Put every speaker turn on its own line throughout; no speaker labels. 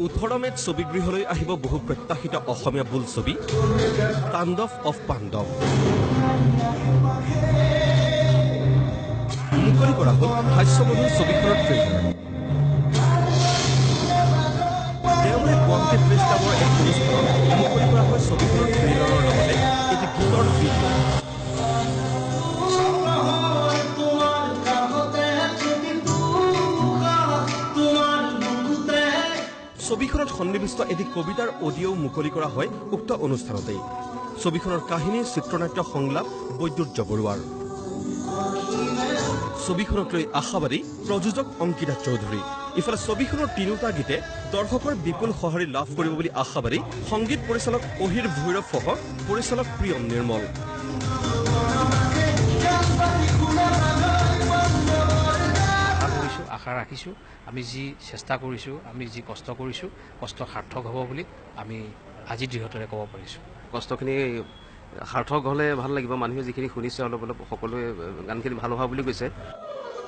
18 মেত ছবিগৃহলৈ আহিব বহু প্ৰত্যাশিত অসমীয়া বোলছবি তাণ্ডৱ অফ পাণ্ডৱ। মুকলি কৰা হ'ল হাস্যমধুৰ ছবিখনৰ ট্ৰেইলাৰ। দেওবাৰে গুৱাহাটী প্ৰেছ ক্লাবৰ এক অনুষ্ঠানত মুকলি কৰা হয় ছবিখনৰ ট্ৰেইলাৰৰ লগতে এটি গীতৰ ভিডিঅ'। ছবিখনত সন্নিৱিষ্ট এটি কবিতাৰ অডিঅ'ও মুকলি কৰা হয় উক্ত অনুষ্ঠানতেই। ছবিখনৰ কাহিনী চিত্ৰনাট্য সংলাপ বৈদ্যুৎ বৰুৱাৰ। ছবিখনক লৈ আশাবাদী প্ৰযোজক অংকিতা চৌধুৰী। ইফালে ছবিখনৰ তিনিওটা গীতে দৰ্শকৰ বিপুল সঁহাৰি লাভ কৰিব বুলি আশাবাদী সংগীত পৰিচালক অহিৰ ভৈৰৱসহ পৰিচালক প্ৰিয়ম নিৰ্মল।
আশা ৰাখিছোঁ আমি যি চেষ্টা কৰিছোঁ, আমি যি কষ্ট কৰিছোঁ, কষ্ট সাৰ্থক হ'ব বুলি আমি আজি দৃঢ়তাৰে ক'ব পাৰিছোঁ।
কষ্টখিনি সাৰ্থক হ'লে ভাল লাগিব। মানুহে যিখিনি শুনিছে অলপ অলপ সকলোৱে গানখিনি ভাল হোৱা বুলি কৈছে।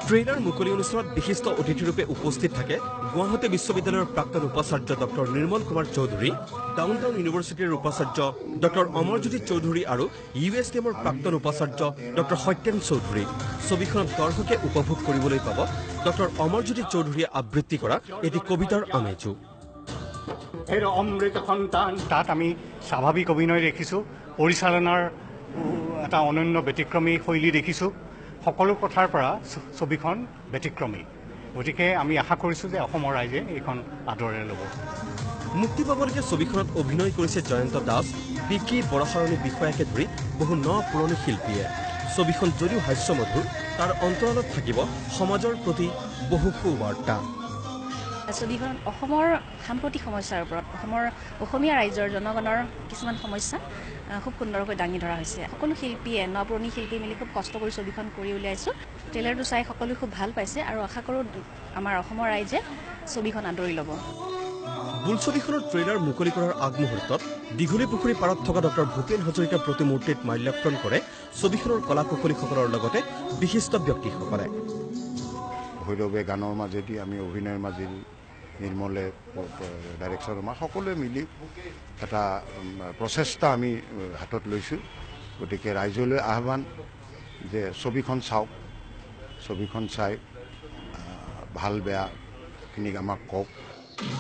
ট্ৰেইলাৰ মুকলি অনুষ্ঠানত বিশিষ্ট অতিথিৰূপে উপস্থিত থাকে গুৱাহাটী বিশ্ববিদ্যালয়ৰ প্ৰাক্তন উপাচাৰ্য ডক্টৰ নিৰ্মল কুমাৰ চৌধুৰী, ডাউনটাউন ইউনিভাৰ্চিটিৰ উপাচাৰ্য ডক্টৰ অমৰজ্যোতি চৌধুৰী আৰু USTMৰ প্ৰাক্তন উপাচাৰ্য ডক্টৰ সত্যেন চৌধুৰী। ছবিখনত দৰ্শকে উপভোগ কৰিবলৈ পাব ডক্টৰ অমৰজ্যোতি চৌধুৰীয়ে আবৃত্তি কৰা এটি কবিতাৰ আমেজো।
অমৃত সন্তান তাত আমি স্বাভাৱিক অভিনয় দেখিছোঁ, পৰিচালনাৰ এটা অনন্য ব্যতিক্ৰমী শৈলী দেখিছোঁ। সকলো কথাৰ পৰা ছবিখন ব্যতিক্ৰমী। গতিকে আমি আশা কৰিছোঁ যে অসমৰ ৰাইজে এইখন আদৰেৰে ল'ব।
মুক্তি পাবলগীয়া ছবিখনত অভিনয় কৰিছে জয়ন্ত দাস, বিকি বৰষাৰণী বিষয়াকে ধৰি বহু ন পুৰণি শিল্পীয়ে। ছবিখন যদিও হাস্যমধুৰ, তাৰ অন্তৰালত থাকিব সমাজৰ প্ৰতি বহু সুবাৰ্তা।
ছবিখনত অসমৰ সাম্প্ৰতিক সমস্যাৰ ওপৰত অসমীয়া ৰাইজৰ জনগণৰ কিছুমান সমস্যা খুব সুন্দৰকৈ দাঙি ধৰা হৈছে। সকলো শিল্পীয়ে পুৰণি শিল্পী মিলি খুব কষ্ট কৰি ছবিখন কৰি উলিয়াইছোঁ। ট্ৰেইলাৰটো চাই সকলোৱে খুব ভাল পাইছে আৰু আশা কৰোঁ আমাৰ অসমৰ ৰাইজে ছবিখন আদৰি ল'ব।
বোলছবিখনৰ ট্ৰেইলাৰ মুকলি কৰাৰ আগমুহূৰ্তত দীঘলী পুখুৰী পাৰত থকা ডক্টৰ ভূপেন হাজৰিকাৰ প্ৰতিমূৰ্তিত মাল্যাৰ্পণ কৰে ছবিখনৰ কলা কুশলীসকলৰ লগতে বিশিষ্ট ব্যক্তিসকলে।
ভৈৰৱে গানৰ মাজেদি, আমি অভিনয়ৰ মাজেদি, নিৰ্মলে ডাইৰেকশ্যন, আমাৰ সকলোৱে মিলি এটা প্ৰচেষ্টা আমি হাতত লৈছোঁ। গতিকে ৰাইজলৈ আহ্বান যে ছবিখন চাওক, ছবিখন চাই ভাল বেয়াখিনিক আমাক কওক।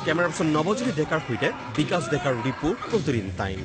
কেমেৰা পাৰ্চন নৱজ্যোতি ডেকাৰ সৈতে বিকাশ ডেকাৰ ৰিপোৰ্ট প্ৰতিদিন টাইম।